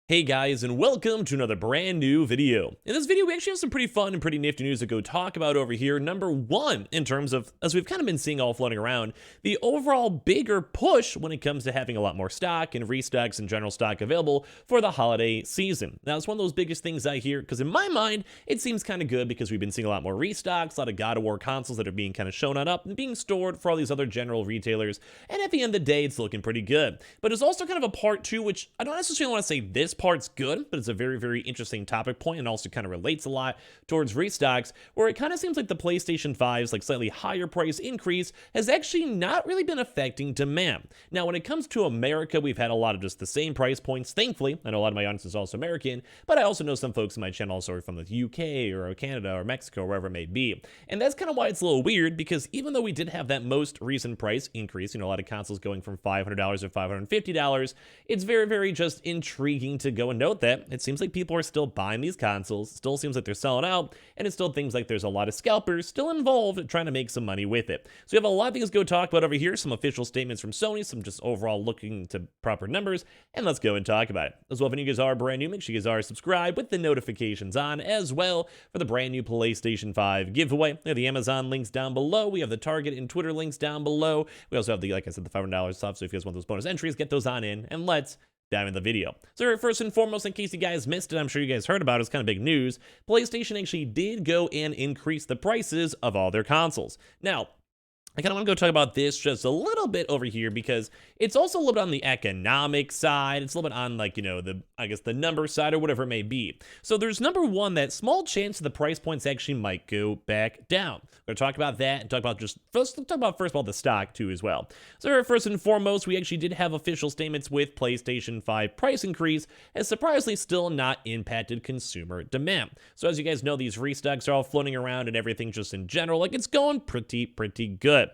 Hey guys, and welcome to another brand new video. In this video, we actually have some pretty fun and pretty nifty news to go talk about over here. Number one, in terms of, as we've kind of been seeing all floating around, the overall bigger push when it comes to having a lot more stock and restocks and general stock available for the holiday season. Now, it's one of those biggest things I hear, because in my mind, it seems kind of good because we've been seeing a lot more restocks, a lot of God of War consoles that are being kind of shown on up and being stored for all these other general retailers, and at the end of the day, it's looking pretty good. But it's also kind of a part two, which I don't necessarily want to say this part's good, but it's a very, very interesting topic point and also kind of relates a lot towards restocks, where it kind of seems like the PlayStation 5's like slightly higher price increase has actually not really been affecting demand. Now, when it comes to America, we've had a lot of just the same price points, thankfully. I know a lot of my audience is also American, but I also know some folks in my channel also are from the UK or Canada or Mexico or wherever it may be. And that's kind of why it's a little weird, because even though we did have that most recent price increase, a lot of consoles going from $500 to $550, it's very, very just intriguing to go and note that it seems like people are still buying these consoles, still seems like they're selling out, and it still seems like there's a lot of scalpers still involved trying to make some money with it. So we have a lot of things to go talk about over here, some official statements from Sony, some just overall looking to proper numbers, and let's go and talk about it. As well, if any of you guys are brand new, make sure you guys are subscribed with the notifications on as well for the brand new PlayStation 5 giveaway. We have the Amazon links down below, we have the Target and Twitter links down below, we also have the, like I said, the $500 stuff, so if you guys want those bonus entries, get those on in, and let's dive into the video. So first and foremost, in case you guys missed it, I'm sure you guys heard about it, it's kind of big news. PlayStation actually did go and increase the prices of all their consoles. Now, I kind of want to go talk about this just a little bit over here, because it's also a little bit on the economic side. It's a little bit on, like, I guess the number side or whatever it may be. So there's number one, that small chance the price points actually might go back down. We're going to talk about that and talk about first of all the stock too as well. So first and foremost, we actually did have official statements with PlayStation 5 price increase has surprisingly still not impacted consumer demand. So as you guys know, these restocks are all floating around and everything just in general, like it's going pretty good.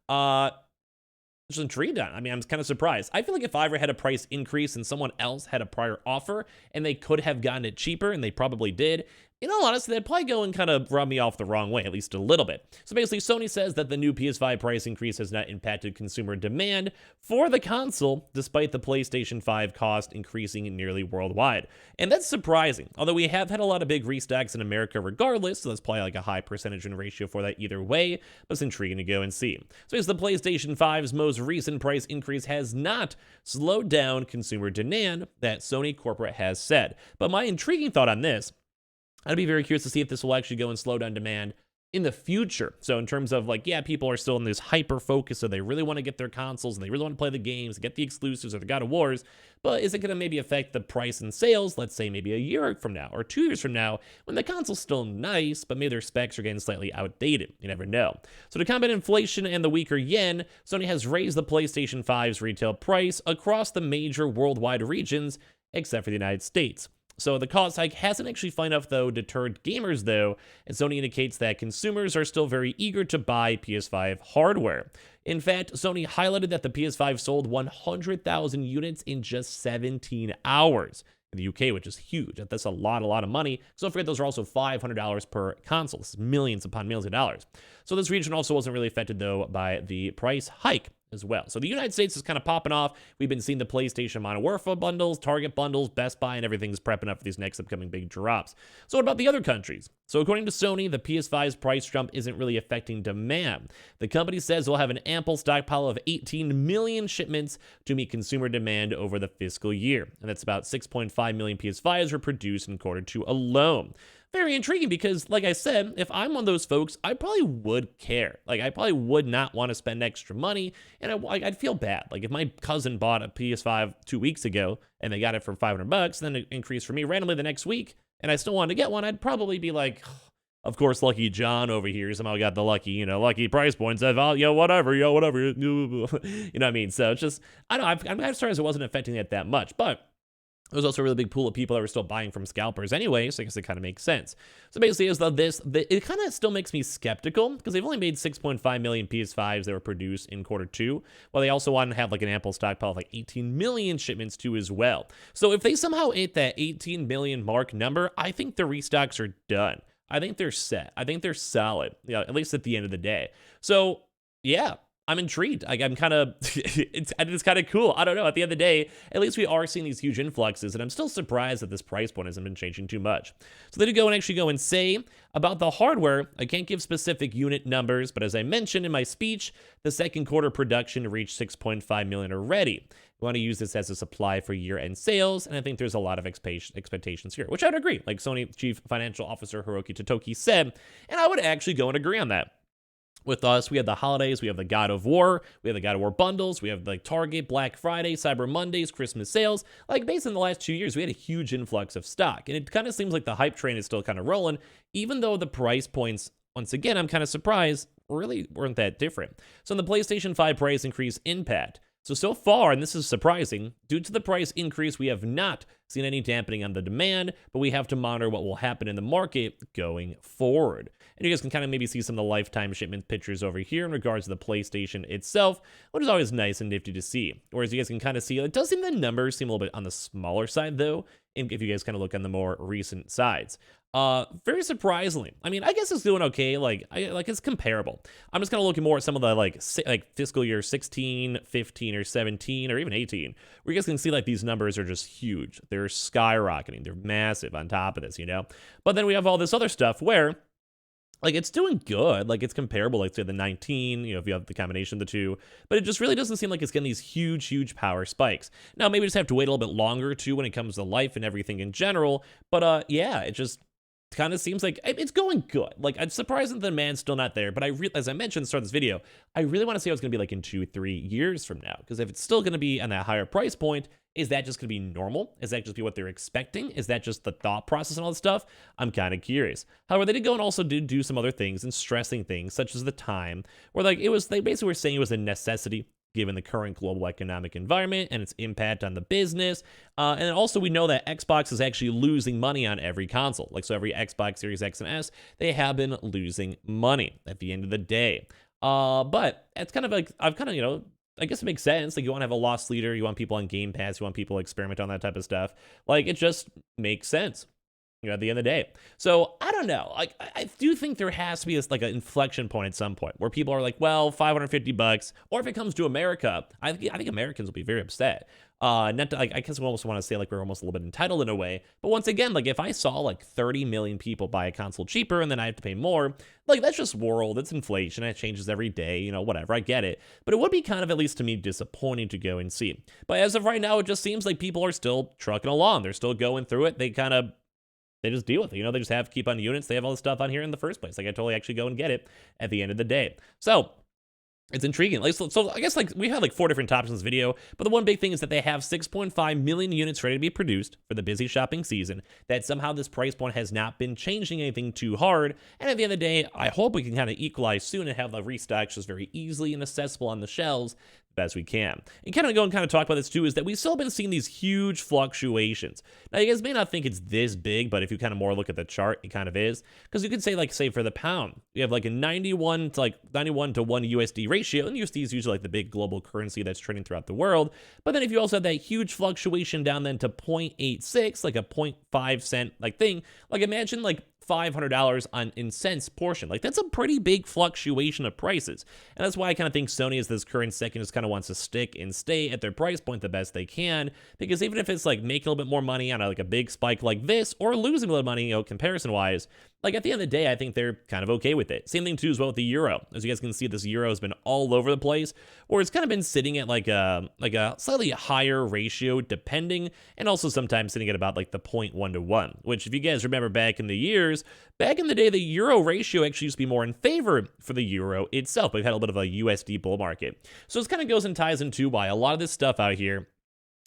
Just intrigued on. I mean, I'm kind of surprised. I feel like if I ever had a price increase and someone else had a prior offer and they could have gotten it cheaper, and they probably did, in all honesty, they'd probably go and kind of rub me off the wrong way, at least a little bit. So basically, Sony says that the new PS5 price increase has not impacted consumer demand for the console, despite the PlayStation 5 cost increasing nearly worldwide. And that's surprising, although we have had a lot of big restocks in America regardless, so that's probably like a high percentage and ratio for that either way, but it's intriguing to go and see. So as the PlayStation 5's most recent price increase has not slowed down consumer demand, that Sony corporate has said. But my intriguing thought on this, I'd be very curious to see if this will actually go and slow down demand in the future. So in terms of, like, yeah, people are still in this hyper focus, so they really want to get their consoles and they really want to play the games, get the exclusives or the God of Wars, but is it going to maybe affect the price and sales, let's say maybe a year from now or 2 years from now, when the console's still nice, but maybe their specs are getting slightly outdated? You never know. So to combat inflation and the weaker yen, Sony has raised the PlayStation 5's retail price across the major worldwide regions, except for the United States. So the cost hike hasn't actually far enough, though, deterred gamers, though, and Sony indicates that consumers are still very eager to buy PS5 hardware. In fact, Sony highlighted that the PS5 sold 100,000 units in just 17 hours in the UK, which is huge. That's a lot of money. So don't forget, those are also $500 per console. This is millions upon millions of dollars. So this region also wasn't really affected, though, by the price hike as well. So the United States is kind of popping off. We've been seeing the PlayStation Modern Warfare bundles, Target bundles, Best Buy, and everything's prepping up for these next upcoming big drops. So what about the other countries? So according to Sony, the PS5's price jump isn't really affecting demand. The company says they'll have an ample stockpile of 18 million shipments to meet consumer demand over the fiscal year. And that's about 6.5 million PS5s were produced in Q2 alone. Very intriguing, because, like I said, if I'm one of those folks, I probably would care. Like, I probably would not want to spend extra money, and I'd feel bad. Like, if my cousin bought a PS5 2 weeks ago, and they got it for $500, then it increased for me randomly the next week, and I still wanted to get one, I'd probably be like, of course, Lucky John over here somehow got the lucky price points. Whatever. You know what I mean? So it's just, I don't know, I'm sorry it wasn't affecting it that much, but there was also a really big pool of people that were still buying from scalpers anyway, so I guess it kind of makes sense. So basically, it kind of still makes me skeptical, because they've only made 6.5 million PS5s that were produced in Q2, while they also want to have like an ample stockpile of like 18 million shipments too as well. So if they somehow hit that 18 million mark number, I think the restocks are done. I think they're set. I think they're solid, at least at the end of the day. So yeah, I'm intrigued. I'm kind of, it's kind of cool. I don't know. At the end of the day, at least we are seeing these huge influxes, and I'm still surprised that this price point hasn't been changing too much. So they did go and actually go and say about the hardware. I can't give specific unit numbers, but as I mentioned in my speech, the second quarter production reached 6.5 million already. We want to use this as a supply for year-end sales, and I think there's a lot of expectations here, which I would agree. Like Sony Chief Financial Officer Hiroki Totoki said, and I would actually go and agree on that. With us, we have the holidays, we have the God of War, we have the God of War bundles, we have like Target, Black Friday, Cyber Mondays, Christmas sales. Like based on the last 2 years, we had a huge influx of stock. And it kind of seems like the hype train is still kind of rolling, even though the price points, once again, I'm kind of surprised, really weren't that different. So in the PlayStation 5 price increase impact. So far, and this is surprising, due to the price increase, we have not seen any dampening on the demand, but we have to monitor what will happen in the market going forward. And you guys can kind of maybe see some of the lifetime shipment pictures over here in regards to the PlayStation itself, which is always nice and nifty to see. Whereas you guys can kind of see, it does seem the numbers seem a little bit on the smaller side though, if you guys kind of look on the more recent sides. Very surprisingly, I mean, I guess it's doing okay. Like it's comparable. I'm just gonna look more at some of the like fiscal year 16, 15, or 17, or even 18, where you guys can see like these numbers are just huge. They're skyrocketing. They're massive on top of this, you know. But then we have all this other stuff where, like, it's doing good. Like, it's comparable, like, to the 19, you know, if you have the combination of the two. But it just really doesn't seem like it's getting these huge, huge power spikes. Now, maybe we just have to wait a little bit longer, too, when it comes to life and everything in general. But, yeah, it just kind of seems like it's going good. Like, I'm surprised that the demand's still not there. But as I mentioned at the start of this video, I really want to see how it's going to be like in 2-3 years from now. Because if it's still going to be on that higher price point, is that just going to be normal? Is that just be what they're expecting? Is that just the thought process and all this stuff? I'm kind of curious. However, they did go and also did do some other things and stressing things, such as the time, where like they basically were saying it was a necessity given the current global economic environment and its impact on the business. And also we know that Xbox is actually losing money on every console. Like, so every Xbox Series X and S, they have been losing money at the end of the day. But it's kind of like, I've kind of, you know, I guess it makes sense. Like, you want to have a loss leader, you want people on Game Pass, you want people to experiment on that type of stuff. Like, it just makes sense, you know, at the end of the day. So I don't know. Like, I do think there has to be this like an inflection point at some point where people are like, well, $550, or if it comes to America, I think Americans will be very upset. Not to, like, I guess we almost want to say like we're almost a little bit entitled in a way, but once again, like if I saw like 30 million people buy a console cheaper and then I have to pay more, like that's just world, it's inflation, it changes every day, you know, whatever, I get it. But it would be kind of, at least to me, disappointing to go and see. But as of right now, it just seems like people are still trucking along. They're still going through it. They just deal with it, you know, they just keep on units. They have all this stuff on here in the first place. Like I totally actually go and get it at the end of the day. So it's intriguing. Like, so I guess like we had like 4 different topics in this video, but the one big thing is that they have 6.5 million units ready to be produced for the busy shopping season, that somehow this price point has not been changing anything too hard. And at the end of the day, I hope we can kind of equalize soon and have the restocks just very easily and accessible on the shelves as we can. And kind of go and kind of talk about this too, is that we've still been seeing these huge fluctuations. Now, you guys may not think it's this big, but if you kind of more look at the chart, it kind of is. Because you could say, like, say for the pound, you have like a 91 to 1 USD ratio, and USD is usually like the big global currency that's trading throughout the world. But then if you also have that huge fluctuation down then to 0.86, like a 0.5 cent like thing, like imagine like $500 in cents portion. Like, that's a pretty big fluctuation of prices. And that's why I kind of think Sony, as this current second, just kind of wants to stick and stay at their price point the best they can. Because even if it's like making a little bit more money on like a big spike like this, or losing a little money, you know, comparison wise, like at the end of the day, I think they're kind of okay with it. Same thing too as well with the euro. As you guys can see, this euro has been all over the place, or it's kind of been sitting at like a slightly higher ratio depending, and also sometimes sitting at about like the 0.1 to 1, which if you guys remember back in the day, the euro ratio actually used to be more in favor for the euro itself. We've had a little bit of a USD bull market. So this kind of goes and ties into why a lot of this stuff out here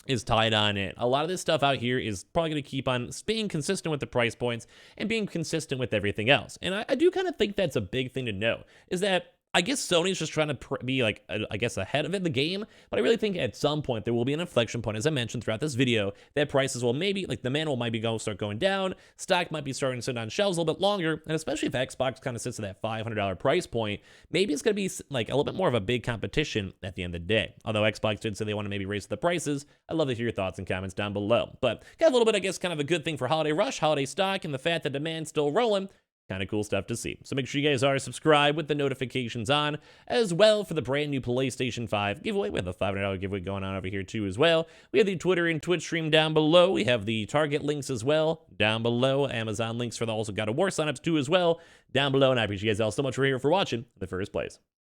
is tied on it. A lot of this stuff out here is probably going to keep on being consistent with the price points and being consistent with everything else. And I do kind of think that's a big thing to know, is that I guess Sony's just trying to be like, I guess, ahead of it in the game, but I really think at some point there will be an inflection point, as I mentioned throughout this video, that prices will maybe, like demand will maybe start going down, stock might be starting to sit on shelves a little bit longer, and especially if Xbox kind of sits at that $500 price point, maybe it's going to be like a little bit more of a big competition at the end of the day. Although Xbox did say they want to maybe raise the prices, I'd love to hear your thoughts and comments down below. But got a little bit, I guess, kind of a good thing for holiday rush, holiday stock, and the fact that demand's still rolling. Kind of cool stuff to see. So make sure you guys are subscribed with the notifications on as well for the brand new PlayStation 5 giveaway. We have a $500 giveaway going on over here too as well. We have the Twitter and Twitch stream down below. We have the Target links as well down below. Amazon links for the also God of War signups too as well down below. And I appreciate you guys all so much for here for watching in the first place.